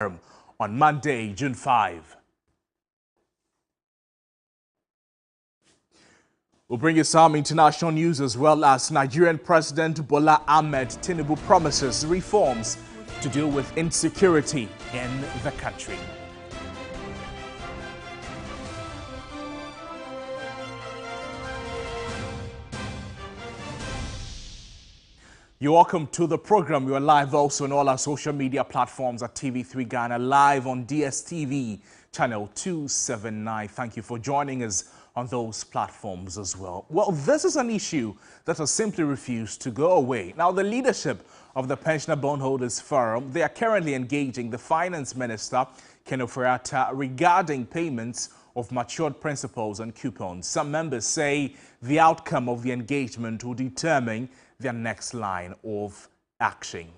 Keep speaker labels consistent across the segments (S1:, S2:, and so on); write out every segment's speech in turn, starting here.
S1: on Monday, June 5. We'll bring you some international news as well as Nigerian President Bola Ahmed Tinubu promises reforms to deal with insecurity in the country. You're welcome to the program. We are live also on all our social media platforms at TV3 Ghana, live on DSTV channel 279. Thank you for joining us on those platforms as well. Well, this is an issue that has simply refused to go away. Now, the leadership of the Pensioner Bondholders Forum, they are currently engaging the Finance Minister, Ken Ofori-Atta, regarding payments of matured principals and coupons. Some members say the outcome of the engagement will determine their next line of action.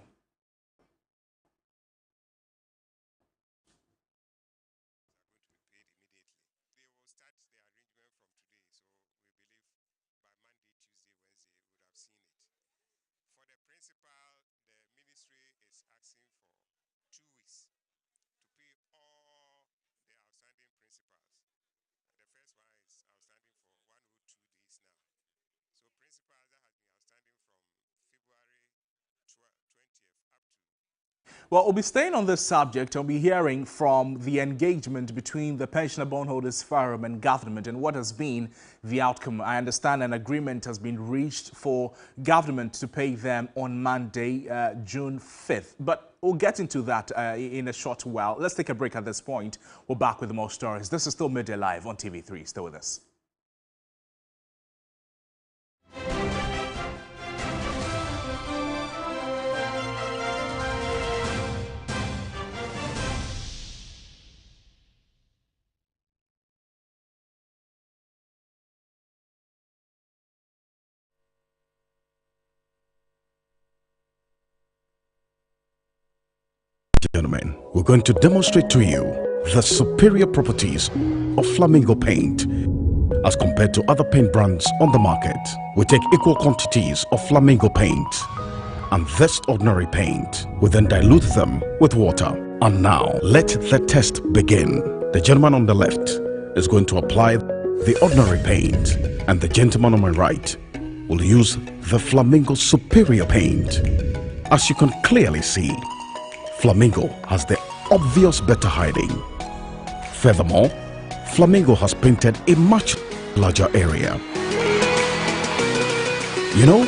S1: Well, we'll be staying on this subject and we'll be hearing from the engagement between the Pensioner Bondholders Forum and government and what has been the outcome. I understand an agreement has been reached for government to pay them on Monday, June 5th. But we'll get into that in a short while. Let's take a break at this point. We're back with more stories. This is still Midday Live on TV3. Stay with us.
S2: Gentlemen, we're going to demonstrate to you the superior properties of Flamingo paint as compared to other paint brands on the market. We take equal quantities of Flamingo paint and this ordinary paint. We then dilute them with water. And now, let the test begin. The gentleman on the left is going to apply the ordinary paint and the gentleman on my right will use the Flamingo superior paint. As you can clearly see, Flamingo has the obvious better hiding. Furthermore, Flamingo has painted a much larger area. You know,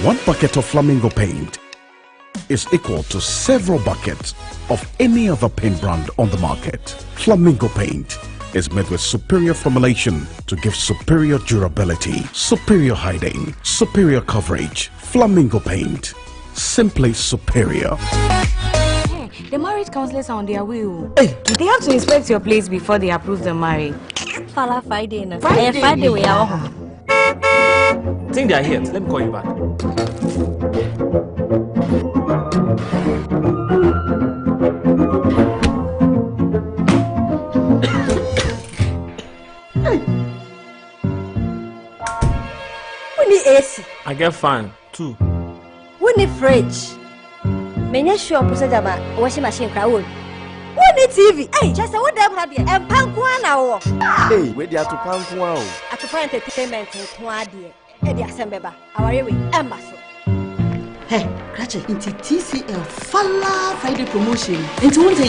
S2: one bucket of Flamingo paint is equal to several buckets of any other paint brand on the market. Flamingo paint is made with superior formulation to give superior durability, superior hiding, superior coverage. Flamingo paint, simply superior.
S3: The marriage counselors are on their way. Hey. They have to inspect your place before they approve the marriage.
S4: Friday. Friday we are home.
S5: I think they are here. Let me call you back.
S4: We need AC.
S5: I get fan too.
S4: We need fridge. Many sure procedure washing machine crowd. What need TV? Hey, just what them have here? And Pankwana.
S6: Hey, where they are to Pankwana?
S4: At the point entertainment in Kwadia. Eddie Assembaba. Our way, Embassy.
S7: Hey, Gretchen, into TCL Fala Friday promotion. Into one day.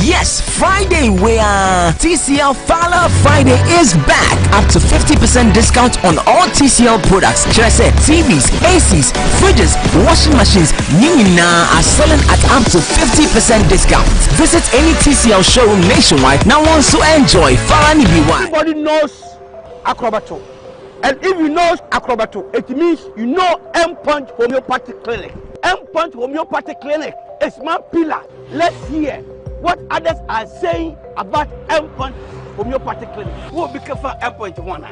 S8: Yes, Friday we are. TCL Fala Friday is back. Up to 50% discount on all TCL products. Should I say TVs, ACs, fridges, washing machines, Nina are selling at up to 50% discount. Visit any TCL showroom nationwide now wants to enjoy Fala Nibiwa.
S9: Everybody knows Acrobato. And if you know Acrobato, it means you know M-Punch Homeopathy Clinic. M-Punch Homeopathy Clinic is my pillar. Let's hear what others are saying about M-Punch Homeopathy Clinic. Who will be careful M-Punch one?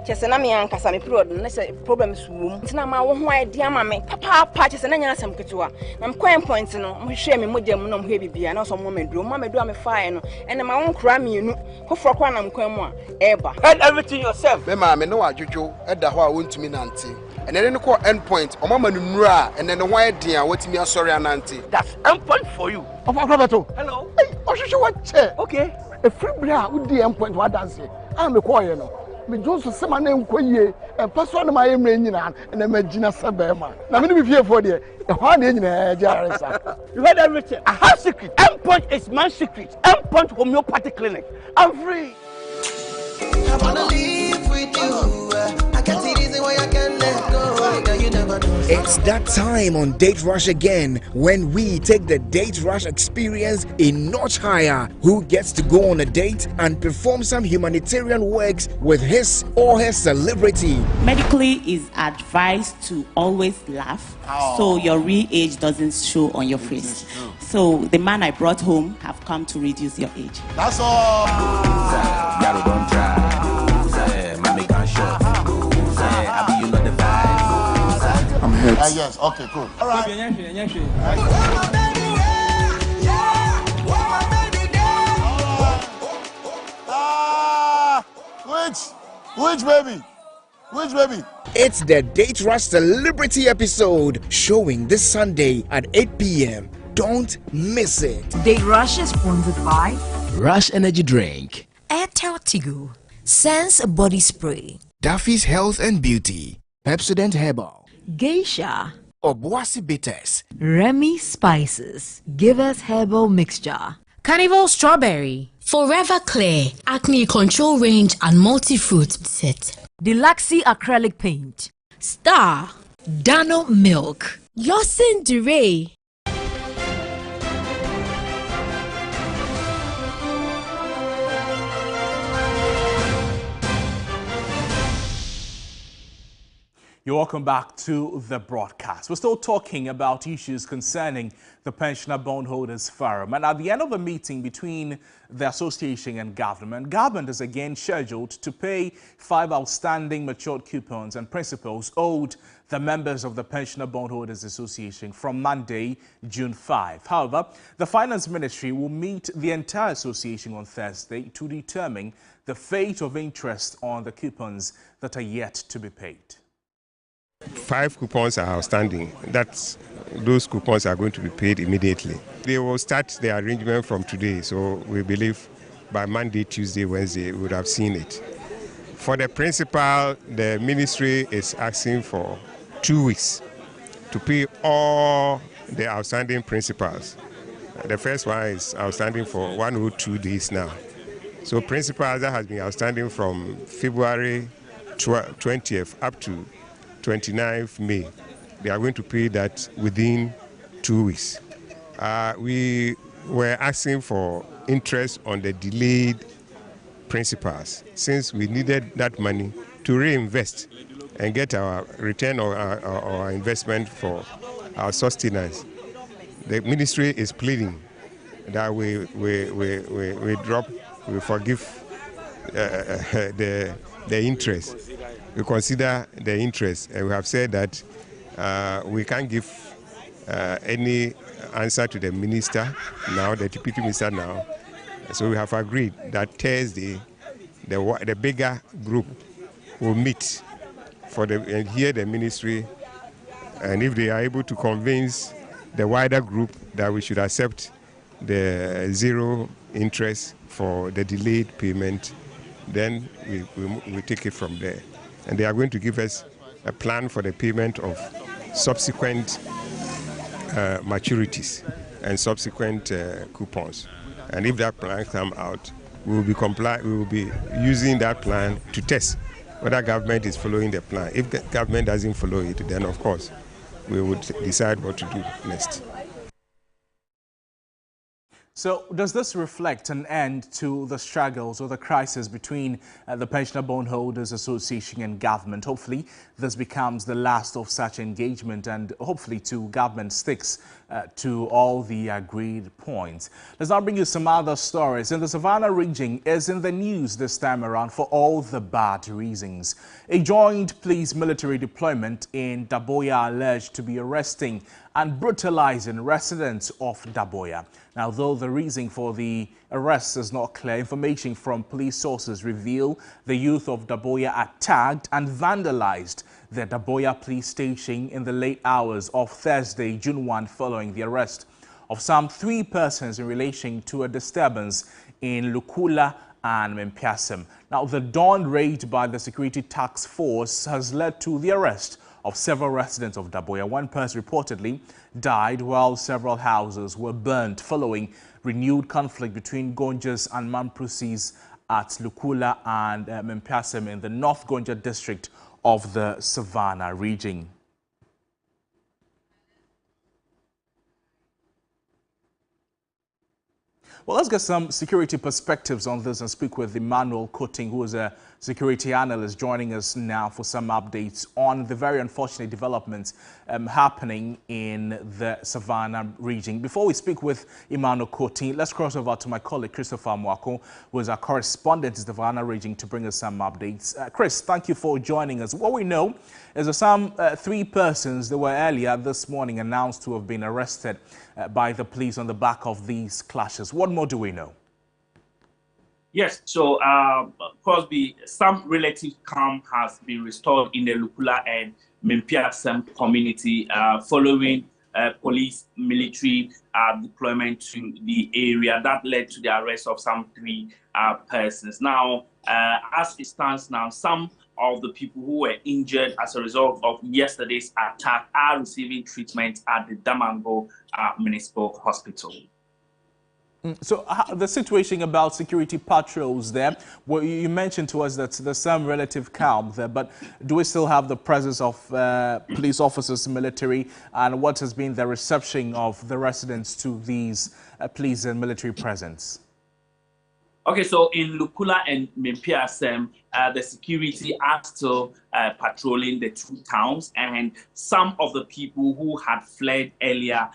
S4: Chesena me ankasa me period na say problems wom ntina ma wo ho idea ma me papa chesena nya asem ketewa na me coin point no mo hwe me mogya mu no mo he bibia na so mo meduro me fire no ene ma won kra me nu foforo kwa na me coin mu a eba
S9: Head everything yourself.
S6: Me ma me no adwojo eda ho a wontumi nante and then call endpoint. Or mama nura, and then the white dear, what's me sorry ananti.
S9: That's endpoint for you. Of Akrabato. Hello. Hey, what chair? Okay. A free bra with the endpoint what dance. I'm a choir, no. Me Joseph Semanem Koye, and person of my rain and a Magina Sabema. Now, let me be here for the hard in Jarissa. You heard everything. I have secret. Endpoint is my secret. Endpoint homeopathy clinic. I'm free.
S10: I wanna live with you. I can't see reason why I can't let go. You never know.
S8: It's that time on Date Rush again when we take the Date Rush experience a notch higher. Who gets to go on a date and perform some humanitarian works with his or her celebrity?
S11: Medically, is advised to always laugh so your real age doesn't show on your face. So the man I brought home have come to reduce your age.
S10: That's all.
S12: Don't try. Mommy can't show. I be you know the vibe.
S10: I'm hurt. Yes, okay, cool. All right. Which baby? Which baby?
S8: It's the Date Rush Celebrity episode showing this Sunday at 8 p.m. Don't miss it.
S13: Date Rush is sponsored by
S8: Rush Energy Drink,
S13: Airtel Tigo, Sense Body Spray,
S8: Duffy's Health and Beauty, Pepsodent Herbal,
S13: Geisha,
S8: Obuasi Bitters,
S13: Remy Spices, Give Us Herbal Mixture,
S3: Carnival Strawberry, Forever Clear, Acne Control Range and Multi-Fruit Set,
S13: Deluxy Acrylic Paint,
S3: Star,
S13: Dano Milk,
S3: Lawson Duray.
S1: You're welcome back to the broadcast. We're still talking about issues concerning the Pensioner Bondholders Forum. And at the end of a meeting between the association and government is again scheduled to pay 5 outstanding matured coupons and principals owed the members of the Pensioner Bondholders Association from Monday, June 5. However, the Finance Ministry will meet the entire association on Thursday to determine the fate of interest on the coupons that are yet to be paid.
S14: 5 coupons are outstanding. Those coupons are going to be paid immediately. They will start the arrangement from today, so we believe by Monday, Tuesday, Wednesday, we would have seen it. For the principal, the ministry is asking for 2 weeks to pay all the outstanding principals. The first one is outstanding for 102 days now. So principals that has been outstanding from February 20th up to 29th May. They are going to pay that within 2 weeks. We were asking for interest on the delayed principals since we needed that money to reinvest and get our return on our investment for our sustenance. The ministry is pleading that we forgive the interest. We consider the interest, and we have said that we can't give any answer to the minister now, the deputy minister now. So we have agreed that Thursday, the bigger group will meet and hear the ministry, and if they are able to convince the wider group that we should accept the zero interest for the delayed payment, then we take it from there. And they are going to give us a plan for the payment of subsequent maturities and subsequent coupons. And if that plan comes out, we will be using that plan to test whether government is following the plan. If the government doesn't follow it, then of course we would decide what to do next.
S1: So does this reflect an end to the struggles or the crisis between the Pensioner Bondholders Association and government? Hopefully this becomes the last of such engagement, and hopefully too government sticks to all the agreed points. Let's now bring you some other stories. In the Savannah region is in the news this time around for all the bad reasons. A joint police-military deployment in Daboya alleged to be arresting and brutalizing residents of Daboya. Now, though the reason for the arrest is not clear, information from police sources reveal the youth of Daboya attacked and vandalized the Daboya police station in the late hours of Thursday, June 1, following the arrest of some 3 persons in relation to a disturbance in Lukula and Mempiasem. Now, the dawn raid by the security task force has led to the arrest of several residents of Daboya. 1 person reportedly died while several houses were burnt following renewed conflict between Gonjas and Mamprusis at Lukula and Mempiasem in the North Gonja district of the Savannah region. Well, let's get some security perspectives on this and speak with Emmanuel Koting, who is a security analyst, joining us now for some updates on the very unfortunate developments happening in the Savannah region. Before we speak with Emmanuel Koting, let's cross over to my colleague Christopher Mwako, who is our correspondent in the Savannah region, to bring us some updates. Chris, thank you for joining us. What we know is that some 3 persons that were earlier this morning announced to have been arrested by the police on the back of these clashes. What more do we know?
S15: Yes, so Crosby, some relative calm has been restored in the Lukula and Mempiasem community following police military deployment to the area that led to the arrest of some 3 persons. Now, as it stands now, some of the people who were injured as a result of yesterday's attack are receiving treatment at the Damango Municipal Hospital.
S1: So the situation about security patrols there, well, you mentioned to us that there's some relative calm there, but do we still have the presence of police officers, military, and what has been the reception of the residents to these police and military presence?
S15: Okay, so in Lukula and Mempiasem, the security are still patrolling the 2 towns, and some of the people who had fled earlier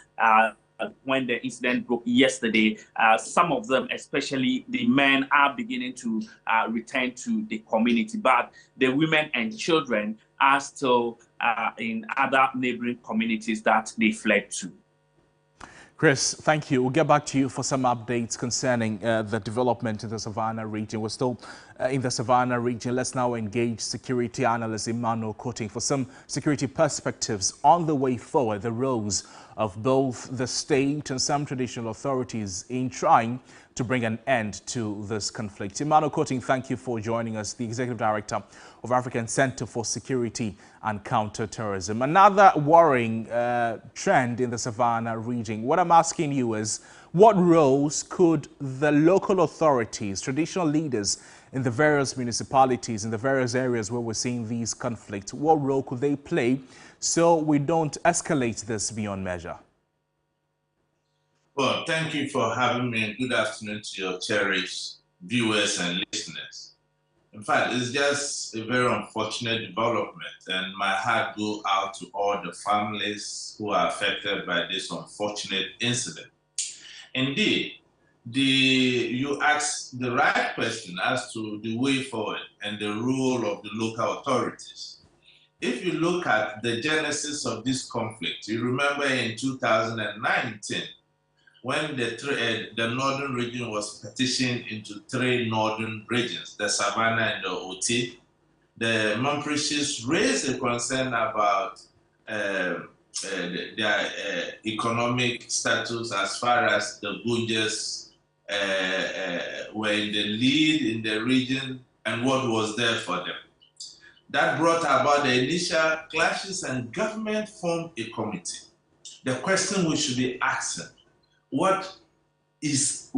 S15: when the incident broke yesterday, some of them, especially the men, are beginning to return to the community, but the women and children are still in other neighboring communities that they fled to.
S1: Chris, thank you. We'll get back to you for some updates concerning the development in the Savannah region. We're still in the Savannah region. Let's now engage security analyst Emmanuel Koting for some security perspectives on the way forward, the roles of both the state and some traditional authorities in trying to bring an end to this conflict. Emmanuel Koting, thank you for joining us, the Executive Director of African Center for Security and Counterterrorism. Another worrying trend in the Savannah region. What I'm asking you is, what roles could the local authorities, traditional leaders in the various municipalities, in the various areas where we're seeing these conflicts, what role could they play so we don't escalate this beyond measure?
S16: Well, thank you for having me, and good afternoon to your cherished viewers and listeners. In fact, it's just a very unfortunate development, and my heart goes out to all the families who are affected by this unfortunate incident. Indeed, you asked the right question as to the way forward and the role of the local authorities. If you look at the genesis of this conflict, you remember in 2019, when the northern region was partitioned into 3 northern regions, the Savannah and the Oti, the Mamprusis raised a concern about their economic status as far as the Gunjas were in the lead in the region and what was there for them. That brought about the initial clashes, and government formed a committee. The question we should be asking, where is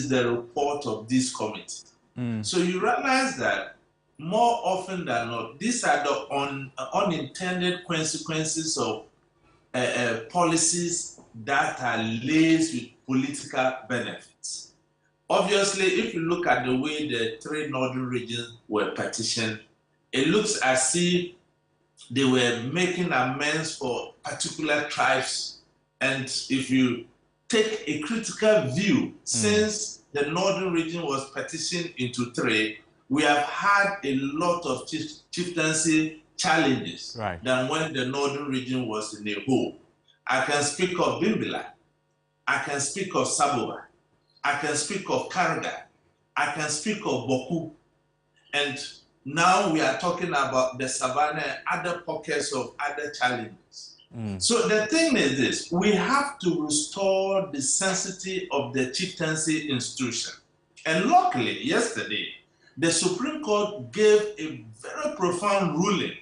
S16: the report of this committee? So you realize that more often than not, these are the unintended consequences of policies that are laced with political benefits. Obviously, if you look at the way the 3 northern regions were partitioned, it looks as if they were making amends for particular tribes And if you take a critical view, since the northern region was partitioned into 3, we have had a lot of chieftaincy challenges than when the northern region was in a whole. I can speak of Bimbila, I can speak of Saboba, I can speak of Karga, I can speak of Boku, and now we are talking about the Savannah and other pockets of other challenges. So the thing is this, we have to restore the sanctity of the chieftaincy institution. And luckily, yesterday, the Supreme Court gave a very profound ruling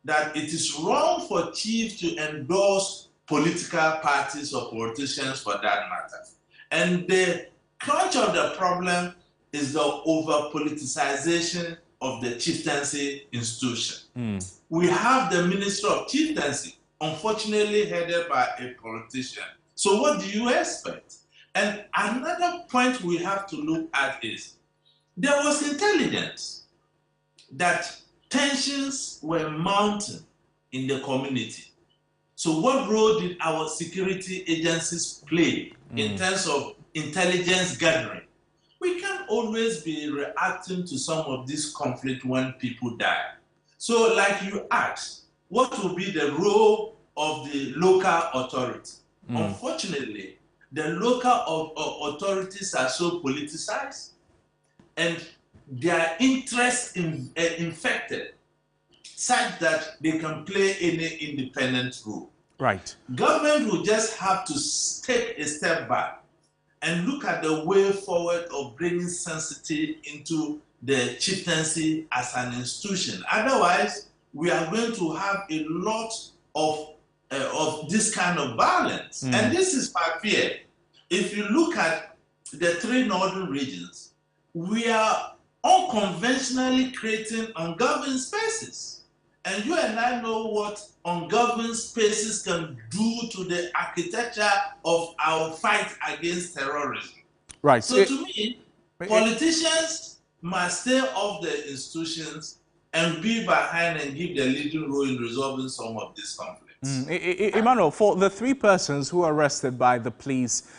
S16: that it is wrong for chiefs to endorse political parties or politicians for that matter. And the crunch of the problem is the over-politicization of the chieftaincy institution. We have the Minister of Chieftaincy, unfortunately headed by a politician. So what do you expect? And another point we have to look at is, there was intelligence that tensions were mounting in the community. So what role did our security agencies play in terms of intelligence gathering? We can't always be reacting to some of this conflict when people die. So like you asked, what will be the role of the local authority? Unfortunately, the local authorities are so politicized and their interests infected such that they can play any independent role.
S1: Right.
S16: Government will just have to take a step back and look at the way forward of bringing sanctity into the chieftaincy as an institution. Otherwise, we are going to have a lot of this kind of violence. And this is my fear. If you look at the 3 northern regions, we are unconventionally creating ungoverned spaces. And you and I know what ungoverned spaces can do to the architecture of our fight against terrorism.
S1: Right.
S16: So to me, politicians must stay off the institutions and be behind and give the leading role in resolving some of these conflicts.
S1: Emmanuel, for the 3 persons who were arrested by the police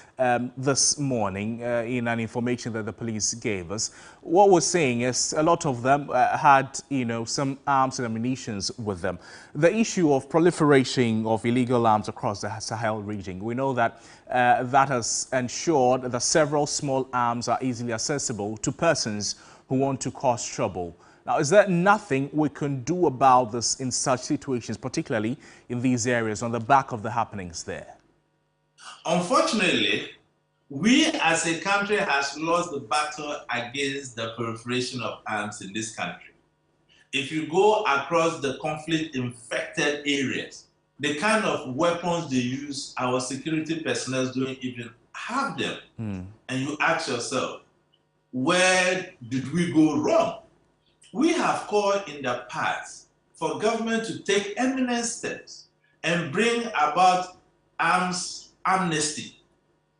S1: this morning, in an information that the police gave us, what we're saying is a lot of them had, some arms and ammunition with them. The issue of proliferation of illegal arms across the Sahel region, we know that that has ensured that several small arms are easily accessible to persons who want to cause trouble. Now, is there nothing we can do about this in such situations, particularly in these areas, on the back of the happenings there?
S16: Unfortunately, we as a country has lost the battle against the proliferation of arms in this country. If you go across the conflict-infected areas, the kind of weapons they use, our security personnel don't even have them. And you ask yourself, where did we go wrong? We have called in the past for government to take eminent steps and bring about arms amnesty,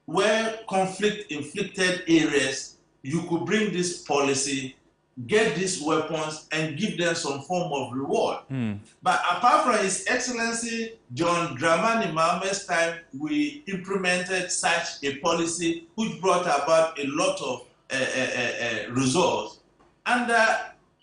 S16: where conflict-inflicted areas, you could bring this policy, get these weapons, and give them some form of reward. But apart from His Excellency John Dramani Mahamat's time, we implemented such a policy which brought about a lot of results. And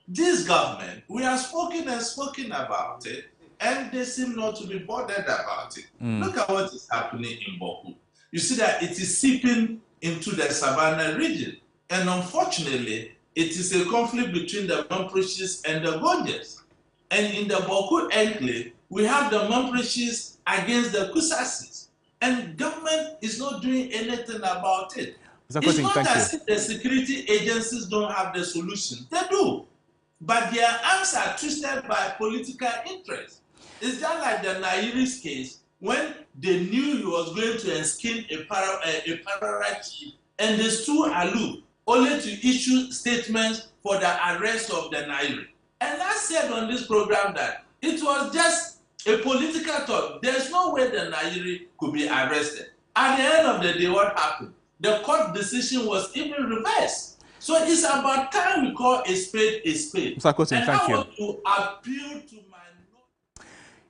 S16: this government, we have spoken and spoken about it, and they seem not to be bothered about it. Look at what is happening in Boku. You see that it is seeping into the Savannah region. And unfortunately, it is a conflict between the Mampreshis and the Gonjas. And in the Boku enclave, we have the Mampreshis against the Kusasis. And government is not doing anything about it. It's not as if the security agencies don't have the solution. They do. But their arms are twisted by political interest. It's just like the Nairi's case, when they knew he was going to enskin a Parara chief, and they stood aloof, only to issue statements for the arrest of the Nairi. And I said on this program that it was just a political thought. There's no way the Nairi could be arrested. At the end of the day, what happened? The court decision was even reversed. So it's about time we call a spade a spade.
S1: Mr. Kotin, thank you.
S16: I want to appeal to my...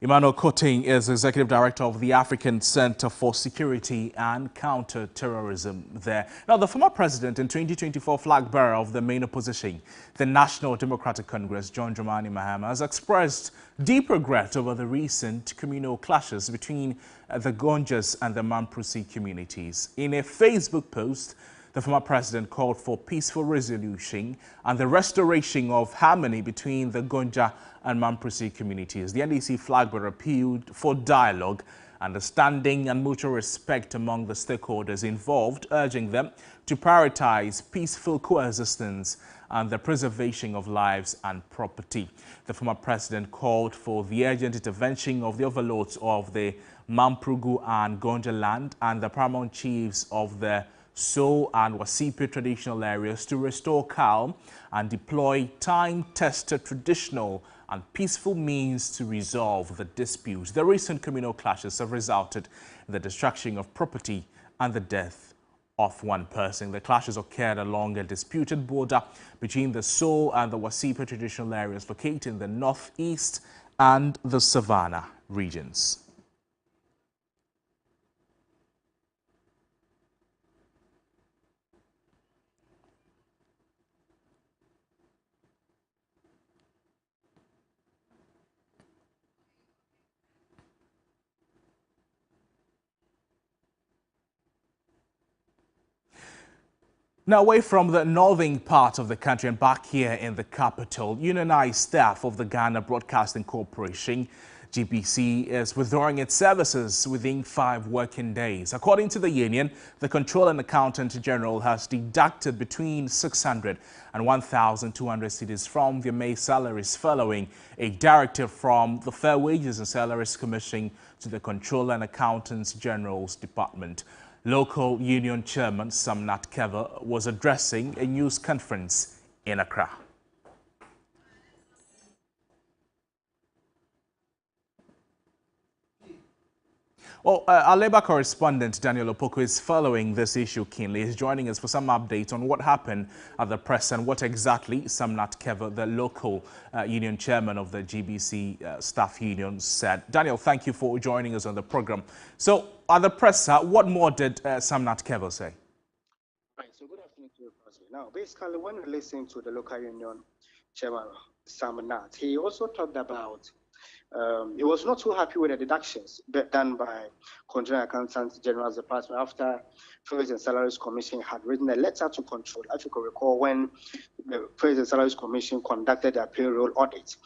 S1: Emmanuel Koting is Executive Director of the African Center for Security and Counter-Terrorism there. Now, the former president and 2024 flag bearer of the main opposition, the National Democratic Congress, John Dramani Mahama, has expressed deep regret over the recent communal clashes between the Gonjas and the Mamprusi communities. In a Facebook post, the former president called for peaceful resolution and the restoration of harmony between the Gonja and Mamprusi communities. The NDC flag bearer appealed for dialogue, understanding and mutual respect among the stakeholders involved, urging them to prioritize peaceful coexistence and the preservation of lives and property. The former president called for the urgent intervention of the overlords of the Mamprugu and Gonja land and the paramount chiefs of the So and Wasipe traditional areas to restore calm and deploy time-tested traditional and peaceful means to resolve the disputes. The recent communal clashes have resulted in the destruction of property and the death of one person. The clashes occurred along a disputed border between the So and the Wasipe traditional areas located in the northeast and the Savannah regions. Now, away from the northern part of the country and back here in the capital, unionized staff of the Ghana Broadcasting Corporation, GBC, is withdrawing its services within 5 working days. According to the union, the Controller and Accountant General has deducted between 600 and 1,200 cedis from their May salaries following a directive from the Fair Wages and Salaries Commission to the Controller and Accountant General's Department. Local union chairman Sam Natkeva was addressing a news conference in Accra. Well, our Labour correspondent Daniel Opoku is following this issue keenly. He's joining us for some updates on what happened at the press and what exactly Sam Natkeva, the local union chairman of the GBC staff union, said. Daniel, thank you for joining us on the program. So, at the press, what more did Sam Natkeva say?
S17: Right, so good afternoon to you, President. Now, basically, when we listen to the local union chairman, Sam Nat, he also talked about he was not too happy with the deductions done by Controller Accountant General's Department after Wages and Salaries Commission had written a letter to Control. As you can recall, when the Wages and Salaries Commission conducted their payroll audit,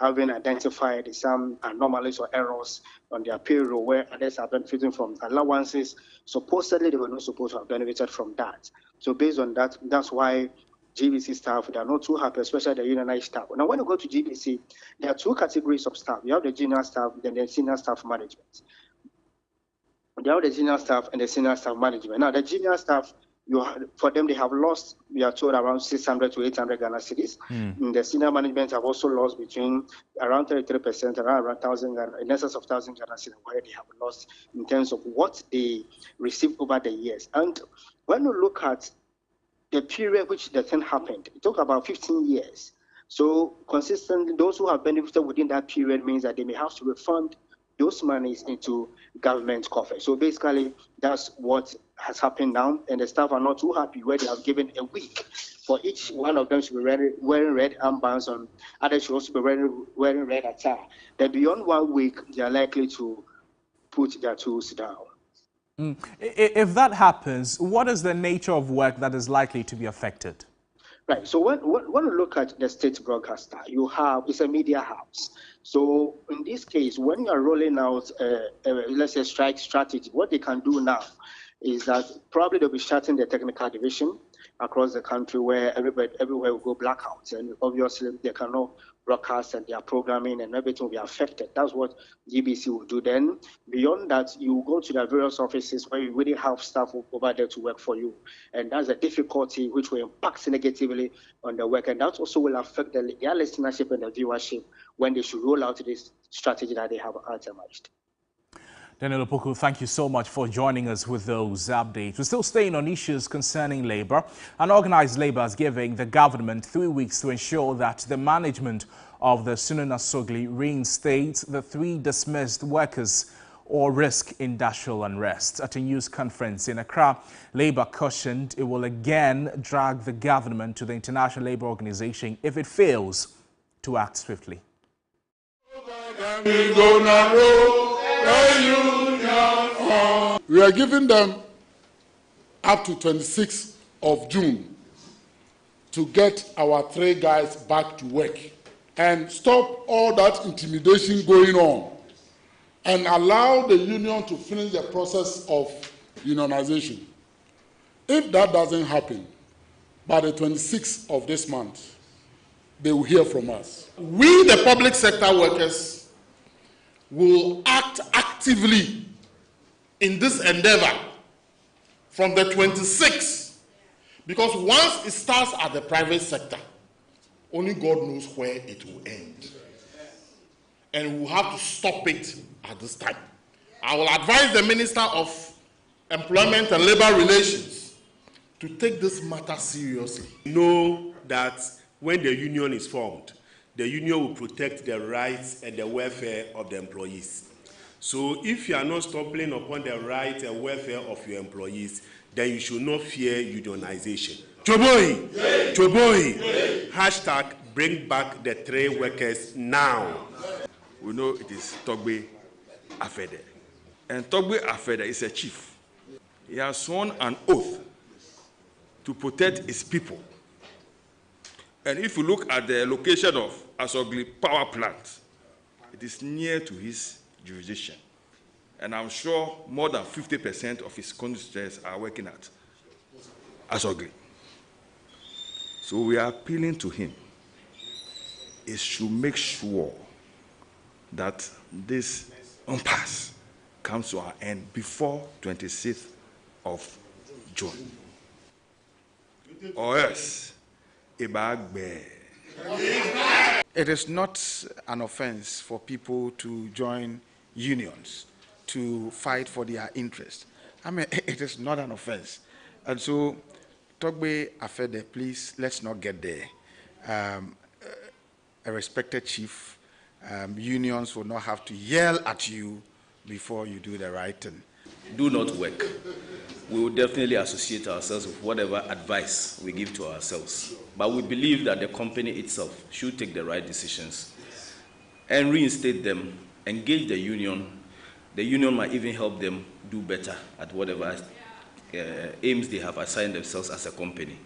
S17: having identified some anomalies or errors on their payroll where others are benefiting from allowances, supposedly they were not supposed to have benefited from that. So based on that, that's why GBC staff, they are not too happy, especially the unionized staff. Now, when you go to GBC, there are 2 categories of staff. You have the junior staff, then the senior staff management. You have the junior staff and the senior staff management. Now, the junior staff, for them, they have lost, we are told, around 600 to 800 Ghana cedis. The senior management have also lost between around 33%, around 1,000, in excess of 1,000 Ghana cedis, where they have lost in terms of what they received over the years. And when you look at the period which the thing happened, it took about 15 years. So consistently, those who have benefited within that period means that they may have to refund those monies into government coffers. So basically, that's what has happened now, and the staff are not too happy where they have given a week for each one of them to be wearing red armbands on, others should also be wearing red attire. Then beyond 1 week, they are likely to put their tools down.
S1: If that happens, what is the nature of work that is likely to be affected?
S17: Right. So when you look at the state broadcaster, it's a media house. So in this case, when you are rolling out, let's say, strike strategy, what they can do now is that probably they'll be shutting the technical division across the country where everywhere will go blackouts. And obviously, they cannot broadcast and their programming and everything will be affected. That's what GBC will do. Then beyond that, you go to the various offices where you really have staff over there to work for you. And that's a difficulty which will impact negatively on the work. And that also will affect their listenership and the viewership when they should roll out this strategy that they have itemized.
S1: Daniel Opoku, thank you so much for joining us with those updates. We're still staying on issues concerning labour. And organised labour is giving the government 3 weeks to ensure that the management of the Sunan Asogli reinstates the 3 dismissed workers or risk industrial unrest. At a news conference in Accra, Labour cautioned it will again drag the government to the International Labour Organization if it fails to act swiftly.
S18: We are giving them up to 26th of June to get our 3 guys back to work and stop all that intimidation going on and allow the union to finish the process of unionization. If that doesn't happen, by the 26th of this month, they will hear from us.
S19: We, the public sector workers, will act actively in this endeavor from the 26th, because once it starts at the private sector, only God knows where it will end. And we will have to stop it at this time. I will advise the Minister of Employment and Labor Relations to take this matter seriously.
S20: Know that when the union is formed, the union will protect the rights and the welfare of the employees. So if you are not stumbling upon the rights and welfare of your employees, then you should not fear unionization. Choboi! Choboi! Hashtag bring back the 3 workers now.
S21: We know it is Togbe Afede. And Togbe Afede is a chief. He has sworn an oath to protect his people. And if you look at the location of Asogli power plant, it is near to his jurisdiction. And I'm sure more than 50% of his constituents are working at Asogli. So we are appealing to him. He should make sure that this impasse comes to an end before 26th of June. Or else, it
S22: is not an offense for people to join unions to fight for their interests. I mean, it is not an offense. And so, Togbe Afede, please, let's not get there. A respected chief, unions will not have to yell at you before you do the right thing.
S23: Do not work. We will definitely associate ourselves with whatever advice we give to ourselves. But we believe that the company itself should take the right decisions and reinstate them, engage the union. The union might even help them do better at whatever aims they have assigned themselves as a company.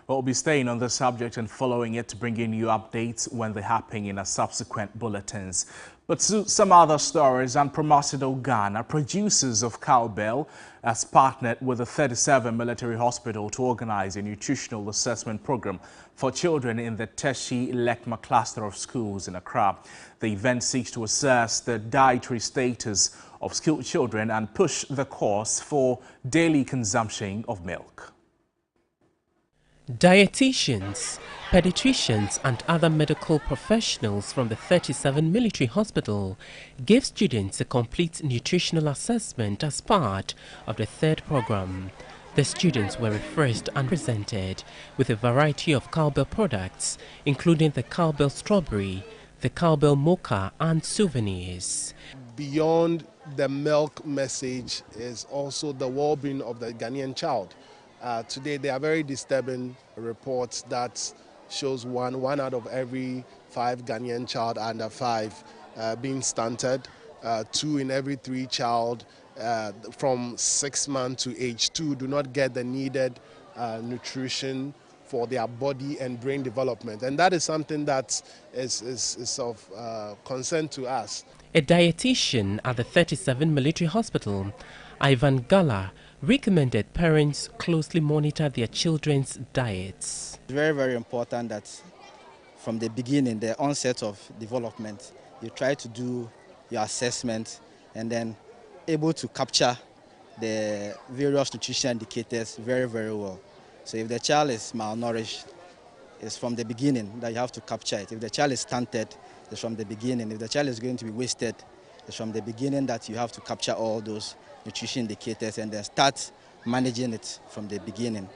S1: We'll be staying on the subject and following it, bringing you updates when they happen in our subsequent bulletins. But to some other stories, and Promasidol Ghana, producers of cowbell, has partnered with the 37 military hospital to organize a nutritional assessment program for children in the Teshi Lekma cluster of schools in Accra. The event seeks to assess the dietary status of school children and push the course for daily consumption of milk.
S24: Dietitians, pediatricians and other medical professionals from the 37 military hospital gave students a complete nutritional assessment as part of the 3rd program. The students were refreshed and presented with a variety of cowbell products, including the cowbell strawberry, the cowbell mocha and souvenirs.
S25: Beyond the milk message is also the well-being of the Ghanaian child. Today there are very disturbing reports that shows one out of every 5 Ghanaian child under 5 being stunted, 2 in every 3 child from 6 months to age 2 do not get the needed nutrition for their body and brain development, and that is something that is of concern to us.
S24: A dietitian at the 37 military hospital, Ivan Gala, recommended parents closely monitor their children's diets.
S26: It's very, very important that from the beginning, the onset of development, you try to do your assessment and then able to capture the various nutrition indicators very, very well. So if the child is malnourished, it's from the beginning that you have to capture it. If the child is stunted, it's from the beginning. If the child is going to be wasted, it's from the beginning that you have to capture all those nutrition indicators and then start managing it from the beginning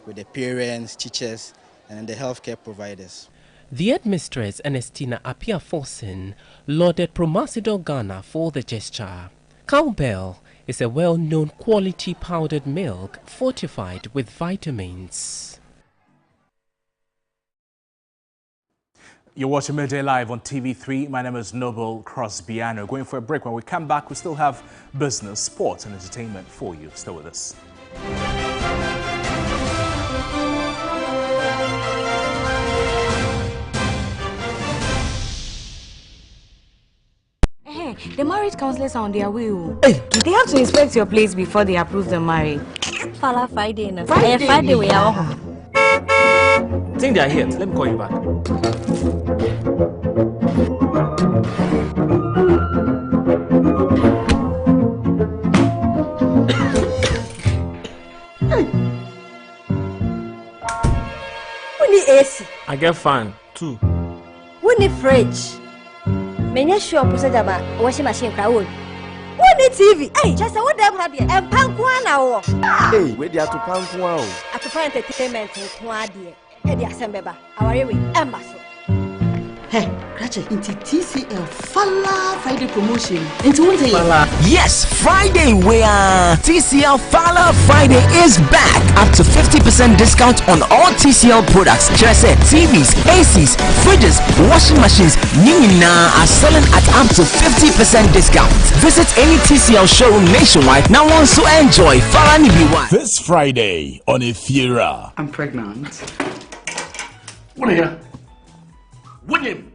S26: with the parents, teachers, and the healthcare providers.
S24: The headmistress, Ernestina Apia Forsen, lauded Promasidol Ghana for the gesture. Cowbell is a well-known quality powdered milk fortified with vitamins.
S1: You're watching Midday Live on TV3. My name is Noble Crosbiano. Going for a break. When we come back, we still have business, sports, and entertainment for you. Stay with us.
S3: Hey, the marriage counselors are on their way. Hey, they have to inspect your place before they approve the marriage.
S2: Fala Friday, no. Friday we are home.
S4: I think they are here. Let me call you back.
S2: We need AC.
S4: I get fan too.
S2: We need fridge. Many sure procedure about washing machine crowd. We need TV. Hey, just what them have here. And Pankwana.
S4: Hey, where they are to Pankwana?
S2: At to find entertainment in Kwadi. Hey, the assembly. Our way, embassy.
S5: Hey, Ratchet, into TCL Fala Friday promotion. Into what day?
S8: Yes, Friday where TCL Fala Friday is back. Up to 50% discount on all TCL products. Should I say TVs, ACs, fridges, washing machines, Nina are selling at up to 50% discount. Visit any TCL showroom nationwide now wants to enjoy Fala Nibiwa.
S6: This Friday on Efiera.
S5: I'm pregnant.
S7: What here? William,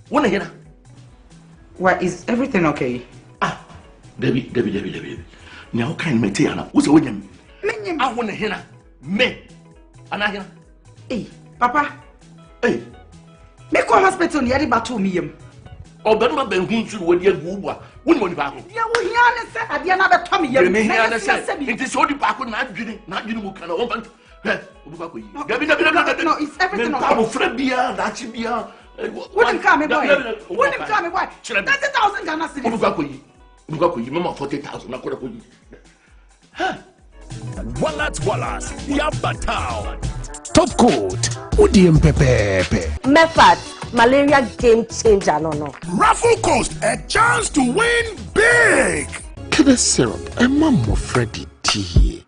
S7: what here?
S5: Why is everything okay?
S7: Ah, Debbie. Now can me tell you, what's William? I want to hear me. And I hear.
S5: Hey, Papa.
S7: Hey,
S5: me go hospital near the Batumium.
S7: Oh, but my Ben Hunchu would you go? Wouldn't back.
S5: Yeah, we hear say I did not Tommy.
S7: You may hear and say it is only back when not you who can open.
S5: No, it's everything okay.
S7: I'm afraid beer, that's beer.
S5: Wouldn't come, boy. Wouldn't come, boy. 30,000 Ghana cedis.
S7: Remember 40,000.
S6: Wallace, Yabatao. Top coat, Udium Pepe.
S2: Method, malaria game changer, no.
S6: Raffle Coast, a chance to win big. Kidney syrup, a Mammo Freddy tea.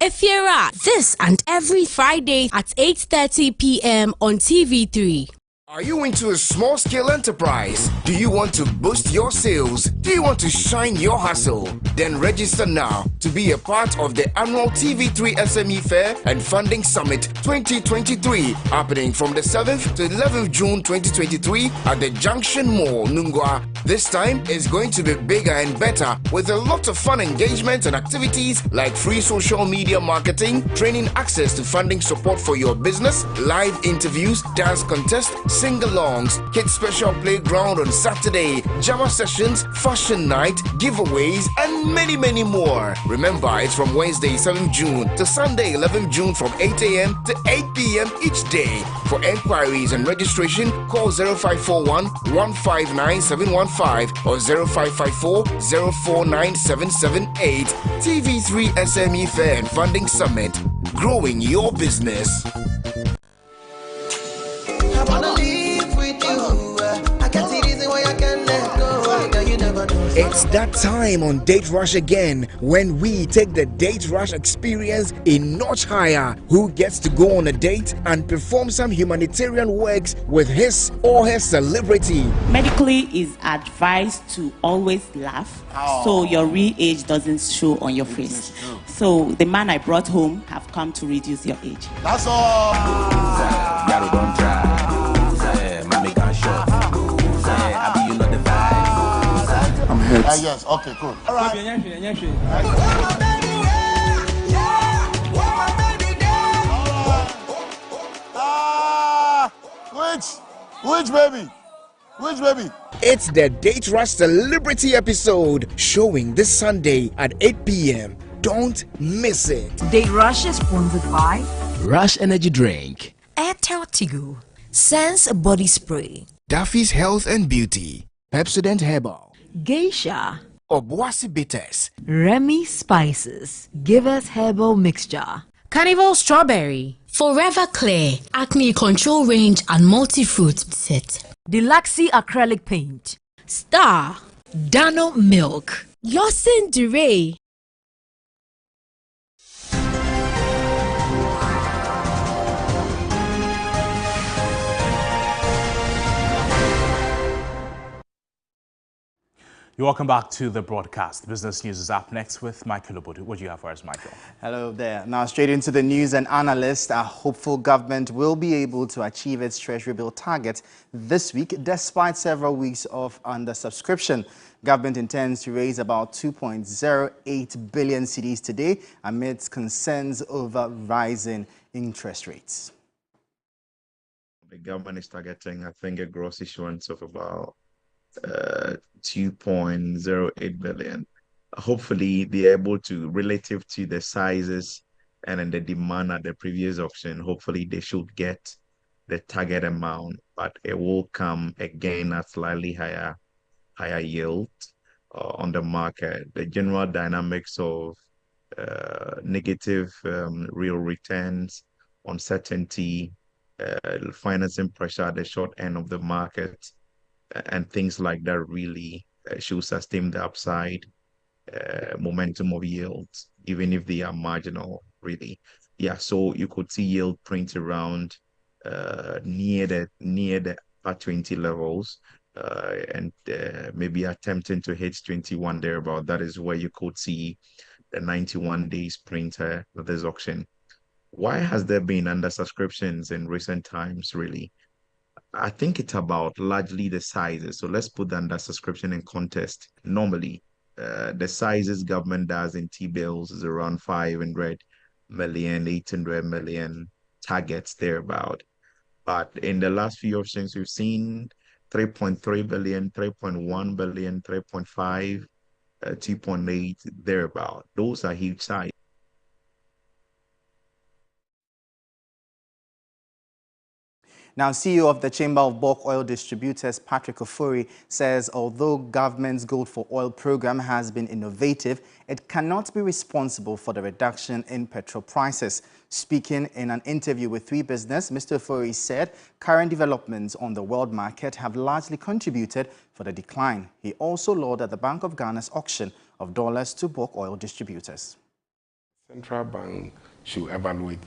S9: Efiera, this and every Friday at 8:30 p.m. on TV3.
S27: Are you into a small-scale enterprise? Do you want to boost your sales? Do you want to shine your hustle? Then register now to be a part of the annual TV3 SME Fair and Funding Summit 2023, happening from the 7th to 11th June 2023 at the Junction Mall, Nungwa. This time is going to be bigger and better with a lot of fun engagement and activities like free social media marketing, training access to funding support for your business, live interviews, dance contests, sing-alongs, kids special playground on Saturday, Java sessions, fashion night, giveaways, and many more. Remember, it's from Wednesday 7th June to Sunday 11th June from 8 a.m. to 8 p.m. each day. For enquiries and registration, call 0541 159 715 or 0554 049 778. TV3 SME Fair and Funding Summit. Growing your business.
S10: I wanna live with you. I can't see reason why I can't let go. Girl, you never know.
S27: It's that time on Date Rush again when we take the Date Rush experience a notch higher. Who gets to go on a date and perform some humanitarian works with his or her celebrity?
S11: Medically, is advised to always laugh so your real age doesn't show on your face. So the man I brought home have come to reduce your age.
S10: That's all.
S12: Yaro don't try. Mommy can shot. I be you know the vibe.
S10: I'm hurt. Yes, okay, cool. All right. Which baby? Which baby?
S27: It's the Date Rush Celebrity episode showing this Sunday at 8 p.m. Don't miss it.
S13: Date Rush is sponsored by
S8: Rush Energy Drink,
S13: Airtel Tigo, Sense Body Spray,
S27: Duffy's Health and Beauty, Pepsodent Herbal,
S13: Geisha,
S27: Obuasi Bitters.
S13: Remy Spices. Give us herbal mixture.
S9: Carnival Strawberry. Forever Clear. Acne Control Range and Multi-Fruit Set.
S13: Deluxe Acrylic Paint.
S9: Star.
S13: Dano Milk.
S9: Yosin Duray.
S1: You're welcome back to the broadcast. Business News is up next with Michael Obodu. What do you have for us, Michael?
S14: Hello there. Now straight into the news, and analysts are hopeful government will be able to achieve its Treasury bill target this week despite several weeks of undersubscription. Government intends to raise about 2.08 billion cedis today amidst concerns over rising interest rates.
S15: The government is targeting, I think, a gross issuance of about 2.08 billion. Hopefully, they're able to, relative to the sizes and then the demand at the previous auction, hopefully they should get the target amount, but it will come again at slightly higher yield on the market. The general dynamics of negative real returns, uncertainty, financing pressure at the short end of the market, and things like that really should sustain the upside momentum of yields, even if they are marginal, really. Yeah, so you could see yield print around near the part 20 levels, and maybe attempting to hit 21 thereabout. That is where you could see the 91 days printer of this auction. Why has there been undersubscriptions in recent times, really? I think it's about largely the sizes. So let's put the undersubscription in context. Normally, the sizes government does in T-bills is around 500 million, 800 million targets thereabout. But in the last few auctions, we've seen 3.3 billion, 3.1 billion, 3.5, 2.8 thereabout. Those are huge sizes.
S14: Now, CEO of the Chamber of Bulk Oil Distributors, Patrick Ofori, says although government's Gold for Oil program has been innovative, it cannot be responsible for the reduction in petrol prices. Speaking in an interview with 3 Business, Mr. Ofori said current developments on the world market have largely contributed for the decline. He also lauded the Bank of Ghana's auction of dollars to bulk oil distributors.
S16: Central Bank should evaluate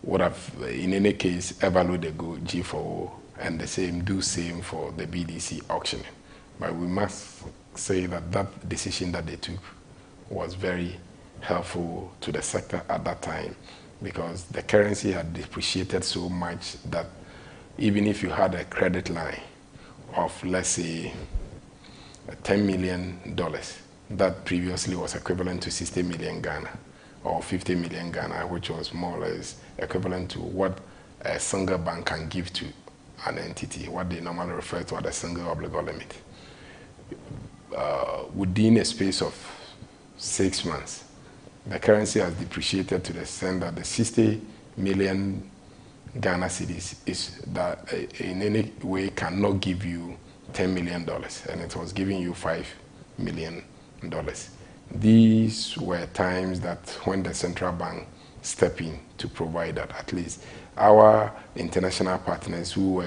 S16: would have, in any case, evaluate the G4O and the same for the BDC auctioning. But we must say that that decision that they took was very helpful to the sector at that time, because the currency had depreciated so much that even if you had a credit line of, let's say, $10 million, that previously was equivalent to 60 million Ghana or 50 million Ghana, which was more or less equivalent to what a single bank can give to an entity, what they normally refer to as a single obligor limit. Within a space of 6 months, the currency has depreciated to the extent that the 60 million Ghana cedis is that in any way cannot give you $10 million, and it was giving you $5 million. These were times that when the central bank stepped in to provide that, at least our international partners who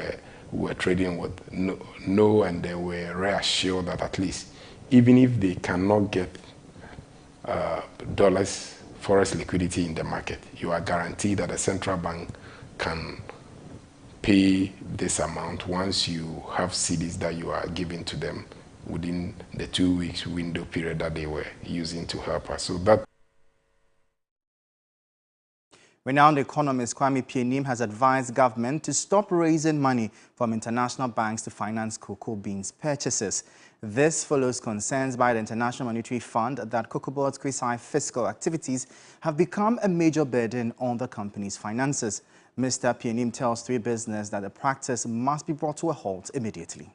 S16: were trading with know and they were reassured that at least even if they cannot get dollars forex liquidity in the market, you are guaranteed that the central bank can pay this amount once you have cedis that you are giving to them within the 2 weeks window period that they were using to help us. So that.
S14: Renowned economist Kwame Pianim has advised government to stop raising money from international banks to finance cocoa beans purchases. This follows concerns by the International Monetary Fund that Cocoa Board's quasi-fiscal activities have become a major burden on the company's finances. Mr. Pianim tells 3 Business that the practice must be brought to a halt immediately.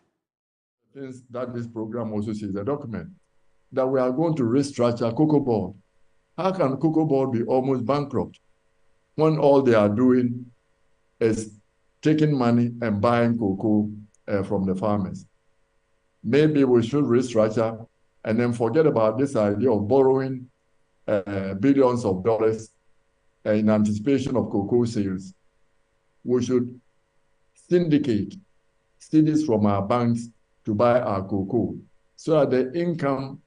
S17: That this program also says a document that we are going to restructure Cocoa Board. How can Cocoa Board be almost bankrupt when all they are doing is taking money and buying cocoa from the farmers? Maybe we should restructure and then forget about this idea of borrowing billions of dollars in anticipation of cocoa sales. We should syndicate cedis from our banks to buy our cocoa so that the income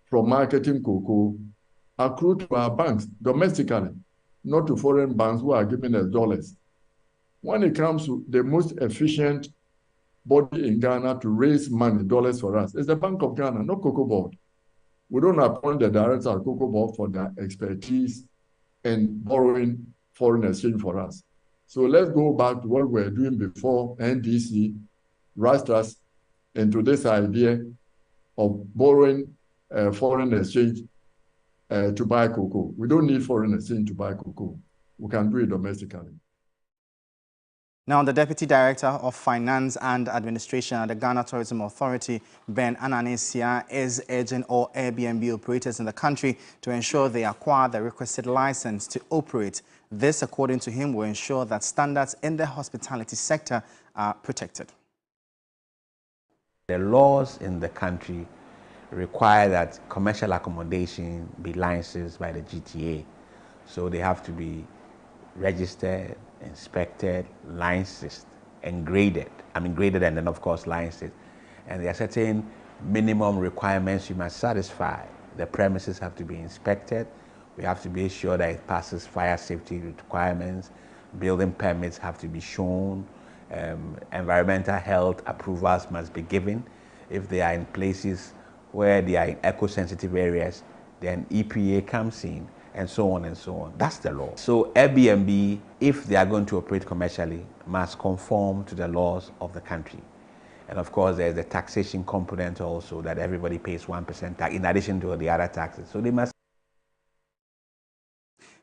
S17: from marketing cocoa accrue to our banks domestically, not to foreign banks who are giving us dollars. When it comes to the most efficient body in Ghana to raise money, dollars for us, it's the Bank of Ghana, not Cocoa Board. We don't appoint the director of Cocoa Board for their expertise in borrowing foreign exchange for us. So let's go back to what we were doing before NDC rushed us into this idea of borrowing foreign exchange to buy cocoa. We don't need foreign exchange to buy cocoa. We can do it domestically.
S14: Now, the Deputy Director of Finance and Administration at the Ghana Tourism Authority, Ben Ananesia, is urging all Airbnb operators in the country to ensure they acquire the requisite license to operate. This, according to him, will ensure that standards in the hospitality sector are protected.
S12: The laws in the country require that commercial accommodation be licensed by the GTA. So they have to be registered, inspected, licensed, and graded. I mean graded and then of course licensed. And there are certain minimum requirements you must satisfy. The premises have to be inspected. We have to be sure that it passes fire safety requirements. Building permits have to be shown. Environmental health approvals must be given. If they are in places where they are in eco-sensitive areas, then EPA comes in, and so on and so on. That's the law. So Airbnb, if they are going to operate commercially, must conform to the laws of the country. And of course, there's the taxation component also, that everybody pays 1% tax in addition to the other taxes. So they must.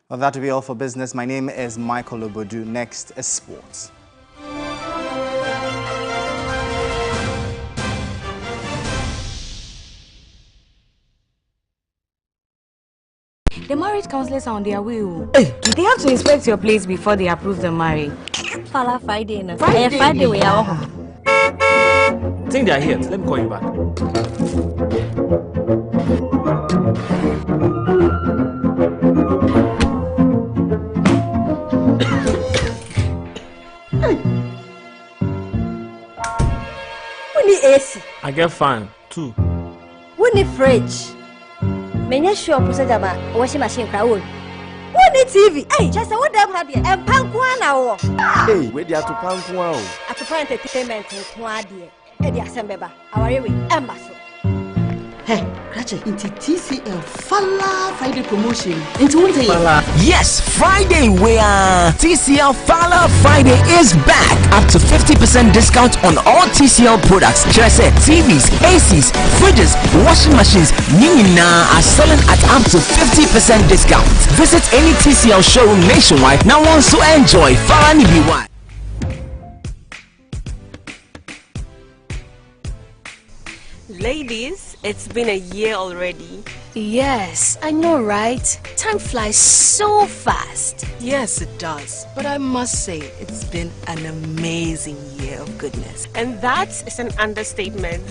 S14: Well, that will be all for business. My name is Michael Obodu. Next is sports.
S3: The marriage counselors are on their way. Hey. They have to inspect your place before they approve the marriage.
S2: Fala Friday. Friday we are home.
S4: I think they are here. Let me call you back.
S2: We need AC.
S4: I get fan too.
S2: We need fridge. Menya sure procedure washing machine crowd. What need TV? Hey, just what them have here? And Pankwana.
S4: Hey, where they are to Pankwana?
S2: At the point entertainment in Kwadia. Eddie Assembeba. Our way, Embassy.
S5: Hey, Krache, into TCL Fala Friday promotion. Into one day.
S8: Yes, Friday where TCL Fala Friday is back. Up to 50% discount on all TCL products. Should I say TVs, ACs, fridges, washing machines, Nina are selling at up to 50% discount. Visit any TCL showroom nationwide now wants to enjoy Fala Nibiwa.
S18: Ladies, it's been a year already.
S9: Yes, I know, right? Time flies so fast.
S19: Yes, it does. But I must say, it's been an amazing year of goodness.
S18: And that is an understatement.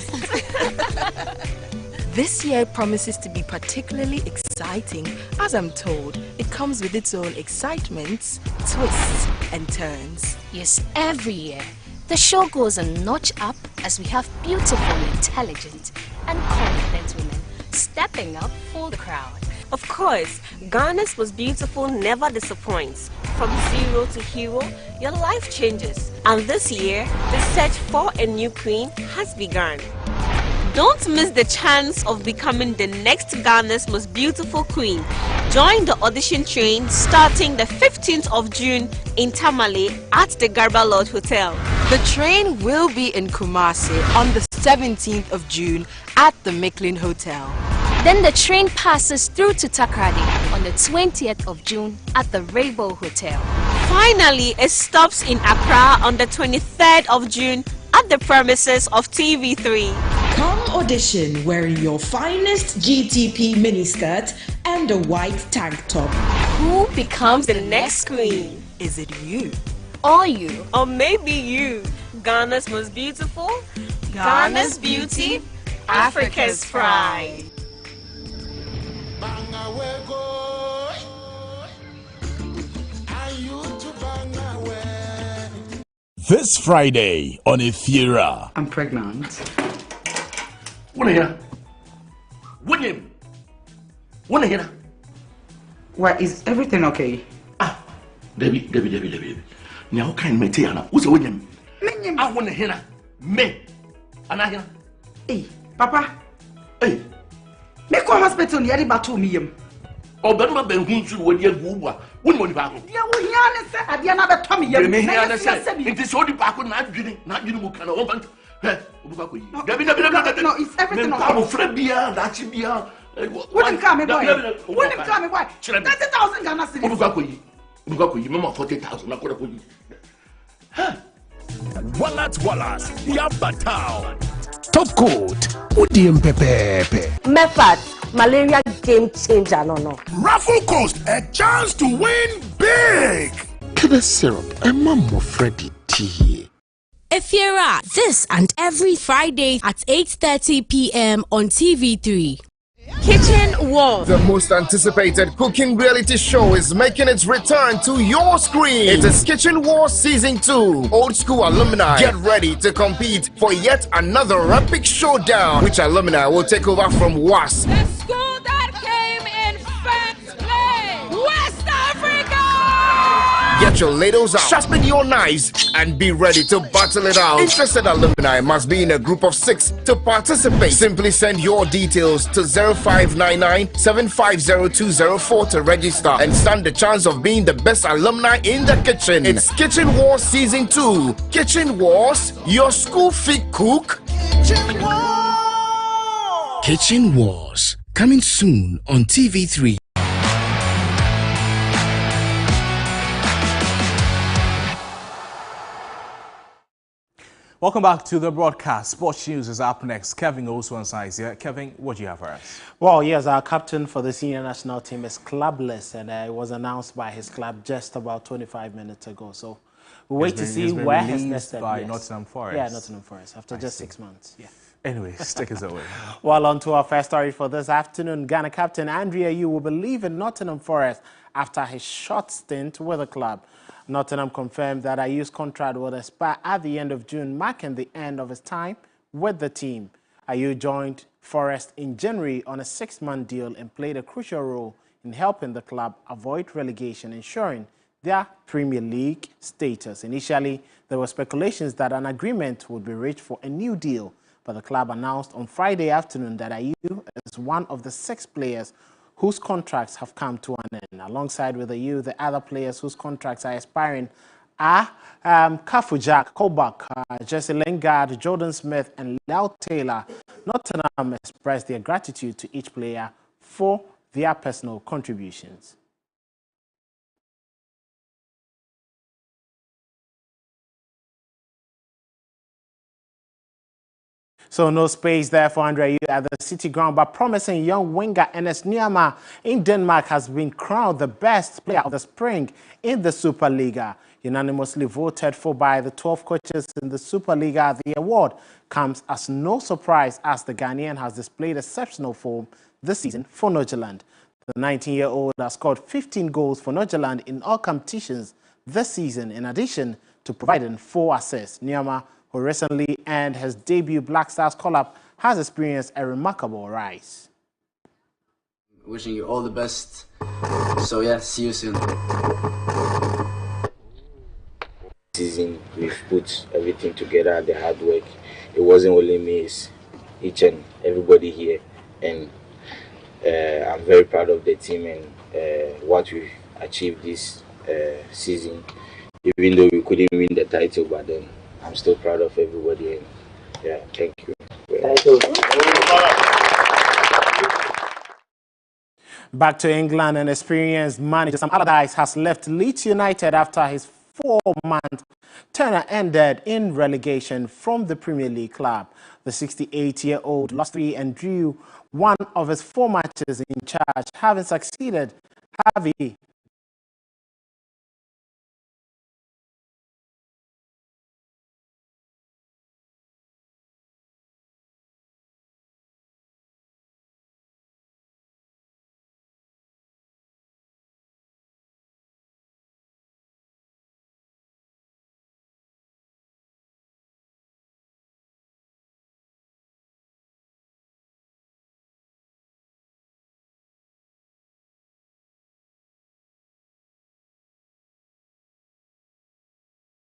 S19: This year promises to be particularly exciting, as I'm told. It comes with its own excitements, twists, and turns.
S9: Yes, every year. The show goes a notch up as we have beautiful, intelligent, and confident women stepping up for the crowd.
S18: Of course, Ghana's Most Beautiful never disappoints. From zero to hero, your life changes. And this year, the search for a new queen has begun. Don't miss the chance of becoming the next Ghana's Most Beautiful queen. Join the audition train starting the 15th of June in Tamale at the Garba Lodge Hotel.
S19: The train will be in Kumasi on the 17th of June at the Micklin Hotel.
S9: Then the train passes through to Takrady on the 20th of June at the Rainbow Hotel.
S18: Finally, it stops in Accra on the 23rd of June at the premises of TV3.
S20: Come audition wearing your finest GTP miniskirt and a white tank top.
S18: Who becomes the next queen?
S19: Is it you?
S18: Or you? Or maybe you? Ghana's Most Beautiful? Ghana's Beauty? Africa's pride.
S6: This Friday on Efira.
S5: I'm pregnant.
S7: What here? William. What here?
S5: Why, is everything okay?
S7: Debbie. Now can me tell who's a William? I want to hear me. And I hear.
S5: Hey, Papa. Hey. Me go hospital near the Batumium.
S7: Oh, but my Ben who's with your Guba. Wouldn't want to.
S5: Yeah, we hear at the another Tommy.
S7: It is only back on not you who can open. No, it's everything. I'm afraid beyond that should be
S5: wouldn't come, boy. Wouldn't come, boy. 30,000 Ghana cedis.
S7: You remember 40,000. I'm going to
S6: Wallace, Yabatao. Top coat, Udium Pepe.
S2: Mefat, malaria game changer, no.
S6: Raffle Coast, a chance to win big. Kidder syrup, and Mamma Freddy tea.
S21: Efira, this and every Friday at 8:30 p.m. on TV3.
S27: Kitchen Wars. The most anticipated cooking reality show is making its return to your screen. It is Kitchen Wars Season 2. Old school alumni get ready to compete for yet another epic showdown. Which alumni will take over from WASP?
S21: The school that came in first place, West Africa!
S27: Get your ladles out, sharpen your knives, and be ready to battle it out. Interested alumni must be in a group of 6 to participate. Simply send your details to 0599-750204 to register and stand the chance of being the best alumni in the kitchen. It's Kitchen Wars Season 2. Kitchen Wars, your school feed cook.
S6: Kitchen Wars, coming soon on TV3.
S1: Welcome back to the broadcast. Sports News is up next. Kevin Oswansai is here. Kevin, what do you have for us?
S22: Well, yes, our captain for the senior national team is clubless, and it was announced by his club just about 25 minutes ago. So we'll wait to see where his next step
S1: by Nottingham Forest.
S22: Yeah, Nottingham Forest after just 6 months. Yeah.
S1: Anyways, take us away.
S22: Well, on to our first story for this afternoon. Ghana captain Andre Ayew will be leaving Nottingham Forest after his short stint with the club. Nottingham confirmed that Ayew's contract will expire at the end of June, marking the end of his time with the team. Ayew joined Forest in January on a 6-month deal and played a crucial role in helping the club avoid relegation, ensuring their Premier League status. Initially, there were speculations that an agreement would be reached for a new deal, but the club announced on Friday afternoon that Ayew is one of the 6 players whose contracts have come to an end. Alongside with Ayew, the other players whose contracts are expiring are Kafu Jack, Kobak, Jesse Lingard, Jordan Smith, and Lyle Taylor. Nottingham expressed their gratitude to each player for their personal contributions. So no space there for Andre Ayew at the City Ground, but promising young winger Ernest Nuama in Denmark has been crowned the best player of the spring in the Superliga. Unanimously voted for by the 12 coaches in the Superliga, the award comes as no surprise as the Ghanaian has displayed exceptional form this season for Norgeland. The 19-year-old has scored 15 goals for Norgeland in all competitions this season, in addition to providing 4 assists. Nuama, who recently earned his debut Black Stars call-up, has experienced a remarkable rise.
S23: Wishing you all the best. So yeah, see you soon.
S24: Season, we've put everything together, the hard work. It wasn't only me, it's each and everybody here. And I'm very proud of the team and what we've achieved this season. Even though we couldn't win the title, but then I'm still proud of everybody, and yeah, thank you.
S22: Back to England, an experienced manager Sam Allardyce has left Leeds United after his 4-month tenure ended in relegation from the Premier League club. The 68-year-old lost 3 and drew 1 of his 4 matches in charge, having succeeded Harvey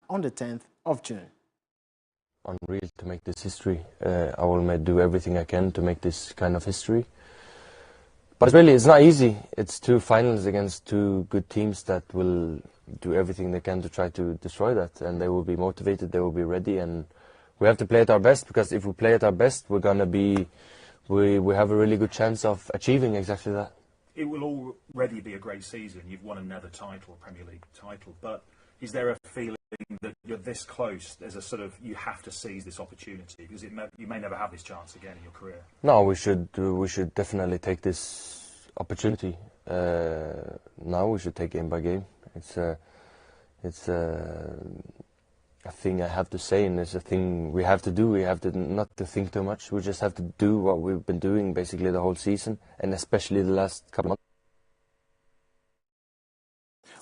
S22: on the 10th of June.
S10: Unreal to make this history. I will do everything I can to make this kind of history. But it's not easy. It's 2 finals against 2 good teams that will do everything they can to try to destroy that. And they will be motivated, they will be ready, and we have to play at our best, because if we play at our best, we're going to be, we have a really good chance of achieving exactly that.
S11: It will already be a great season. You've won another title, Premier League title, but is there a feeling that you're this close? There's a sort of, you have to seize this opportunity, because you may never have this chance again in your career.
S10: No, we should definitely take this opportunity. Now we should take game by game. It's a thing I have to say, and it's a thing we have to do. We have to not to think too much. We just have to do what we've been doing basically the whole season, and especially the last couple of months.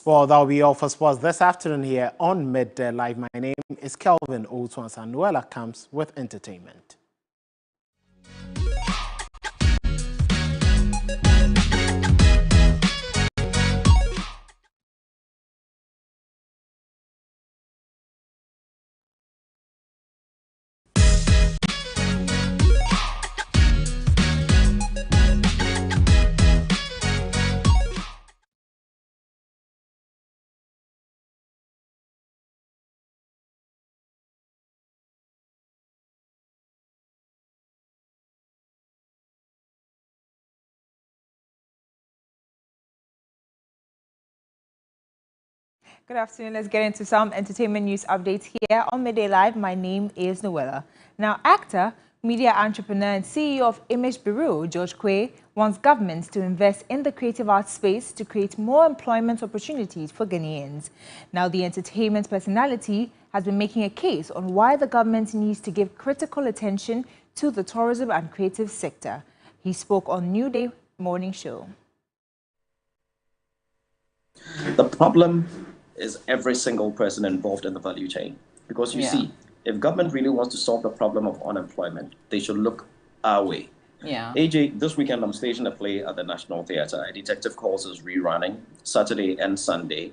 S22: Well, that will be all for sports this afternoon here on Midday Live. My name is Kelvin Oltwans, and Noella comes with entertainment.
S13: Good afternoon. Let's get into some entertainment news updates here on Midday Live. My name is Noella. Now, actor, media entrepreneur and CEO of Image Bureau, George Quay, wants governments to invest in the creative arts space to create more employment opportunities for Ghanaians. Now, the entertainment personality has been making a case on why the government needs to give critical attention to the tourism and creative sector. He spoke on New Day Morning Show.
S15: The problem is every single person involved in the value chain. Because you see, if government really wants to solve the problem of unemployment, they should look our way. AJ, this weekend I'm staging a play at the National Theatre. A Detective Calls is rerunning Saturday and Sunday.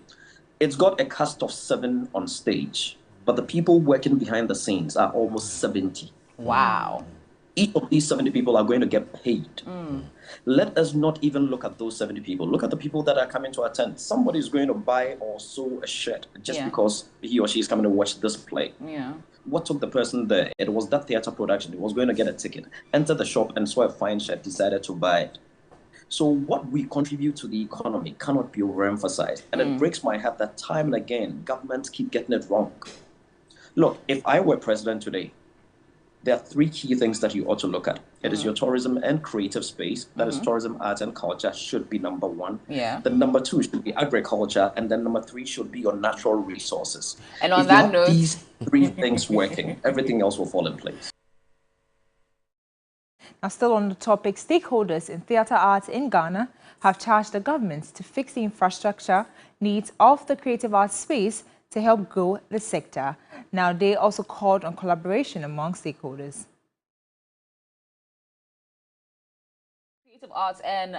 S15: It's got a cast of 7 on stage, but the people working behind the scenes are almost 70.
S13: Wow.
S15: Each of these 70 people are going to get paid. Let us not even look at those 70 people. Look at the people that are coming to attend. Somebody is going to buy or sew a shirt just because he or she is coming to watch this play. What took the person there? It was that theater production. He was going to get a ticket, enter the shop and saw a fine shirt, decided to buy it. So what we contribute to the economy cannot be overemphasized. And it breaks my heart that time and again, governments keep getting it wrong. Look, if I were president today, there are 3 key things that you ought to look at. It is your tourism and creative space. That is tourism, arts, and culture should be number 1. Then number 2 should be agriculture. And then number 3 should be your natural resources.
S13: And on that note,
S15: these 3 things working, everything else will fall in place.
S13: Now, still on the topic, stakeholders in theatre arts in Ghana have charged the government to fix the infrastructure needs of the creative arts space to help grow the sector. Now, they also called on collaboration among stakeholders.
S16: Creative arts and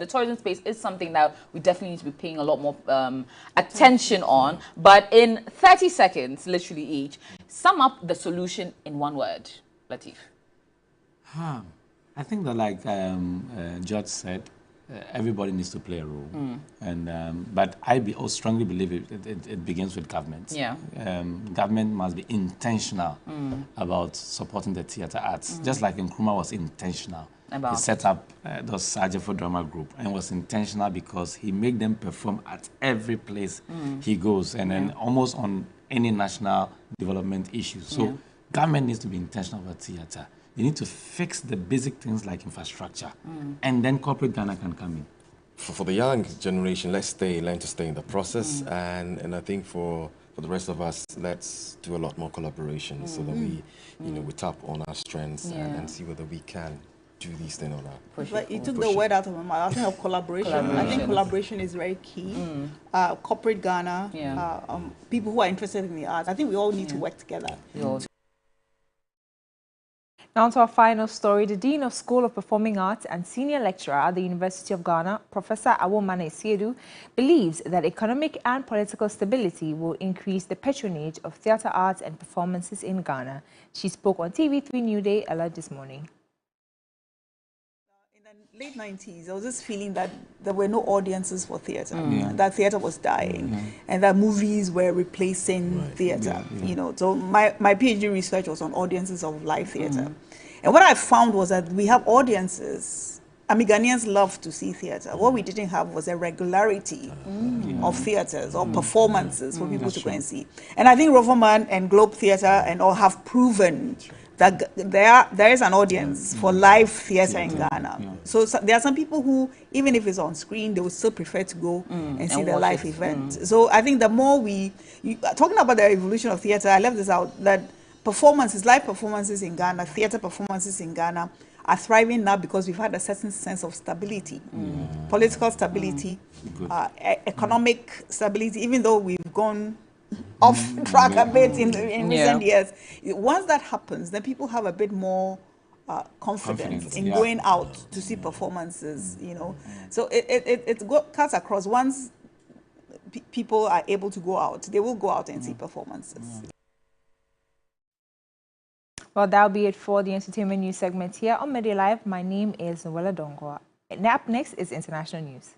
S16: the tourism space is something that we definitely need to be paying a lot more attention on. But in 30 seconds, literally each, sum up the solution in one word. Latif.
S4: I think that, like George said, everybody needs to play a role, but I strongly believe it begins with government. Government must be intentional about supporting the theatre arts, just like Nkrumah was intentional. He set up the Sergeant for Drama Group and was intentional because he made them perform at every place he goes, and then almost on any national development issue. So government needs to be intentional about theatre. You need to fix the basic things like infrastructure, and then corporate Ghana can come in.
S25: For the young generation, let's learn to stay in the process, and I think for the rest of us, let's do a lot more collaboration so that we, we tap on our strengths and see whether we can do these things or not.
S26: But you took the word out of my mouth. I think of collaboration. I think collaboration is very key. Corporate Ghana, people who are interested in the arts, I think we all need to work together.
S13: Now to our final story. The Dean of School of Performing Arts and Senior Lecturer at the University of Ghana, Professor Awomane Siedu, believes that economic and political stability will increase the patronage of theatre arts and performances in Ghana. She spoke on TV3 New Day alert this morning.
S26: Late 90s, I was just feeling that there were no audiences for theatre, that theatre was dying, and that movies were replacing theatre. You know, so my PhD research was on audiences of live theatre, and what I found was that we have audiences. I mean, Ghanaians love to see theatre. What we didn't have was a regularity of theatres or performances for people to go and see. And I think Roverman and Globe Theatre and all have proven that there is an audience for live theatre in Ghana. So there are some people who, even if it's on screen, they would still prefer to go and see the live event. So I think the more talking about the evolution of theatre, I left this out, that performances, live performances in Ghana, theatre performances in Ghana are thriving now because we've had a certain sense of stability, political stability, economic stability, even though we've gone off track a bit in recent years. Once that happens, then people have a bit more confidence in going out to see performances, you know. So it cuts across. Once people are able to go out, they will go out and see performances.
S13: Well, that'll be it for the entertainment news segment here on Media Live. My name is Noella Dongwa. And up next is international news.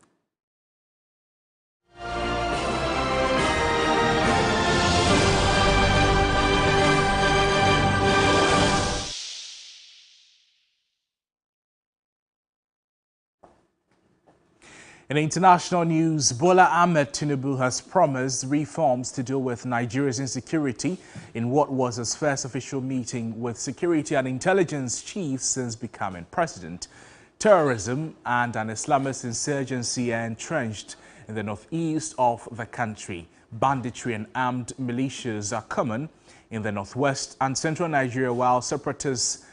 S1: In international news, Bola Ahmed Tinubu has promised reforms to deal with Nigeria's insecurity in what was his first official meeting with security and intelligence chiefs since becoming president. Terrorism and an Islamist insurgency are entrenched in the northeast of the country. Banditry and armed militias are common in the northwest and central Nigeria, while separatist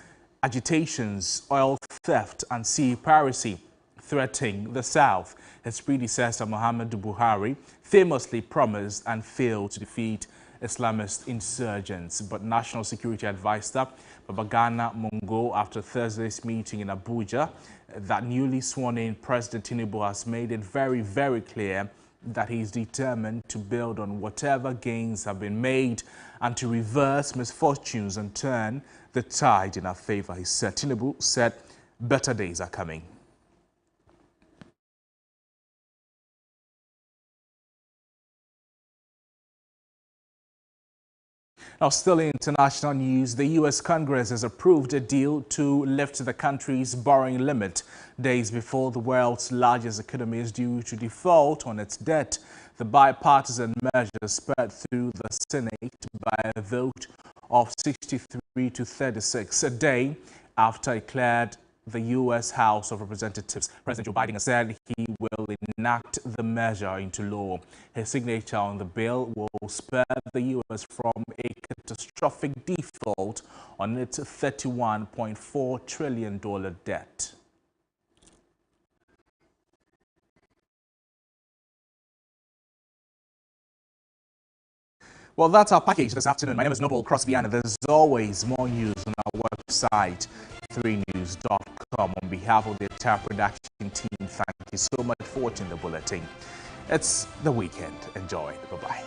S1: agitations, oil theft and sea piracy threatening the south. His predecessor Muhammadu Buhari famously promised and failed to defeat Islamist insurgents, but National Security Advisor Babagana Mungo, after Thursday's meeting in Abuja, that newly sworn-in President Tinubu has made it very, very clear that he is determined to build on whatever gains have been made and to reverse misfortunes and turn the tide in our favor. He said, Tinubu said, better days are coming. Now, still in international news, the U.S. Congress has approved a deal to lift the country's borrowing limit days before the world's largest economy is due to default on its debt. The bipartisan measure spurred through the Senate by a vote of 63 to 36 a day after it cleared the U.S. House of Representatives. President Joe Biden said he will enact the measure into law. His signature on the bill will spur the U.S. from a catastrophic default on its $31.4 trillion debt. Well, that's our package this afternoon. My name is Noble Crosby, and there's always more news on our website, 3news.com. On behalf of the entire production team, thank you so much for watching the bulletin. It's the weekend. Enjoy. Bye-bye.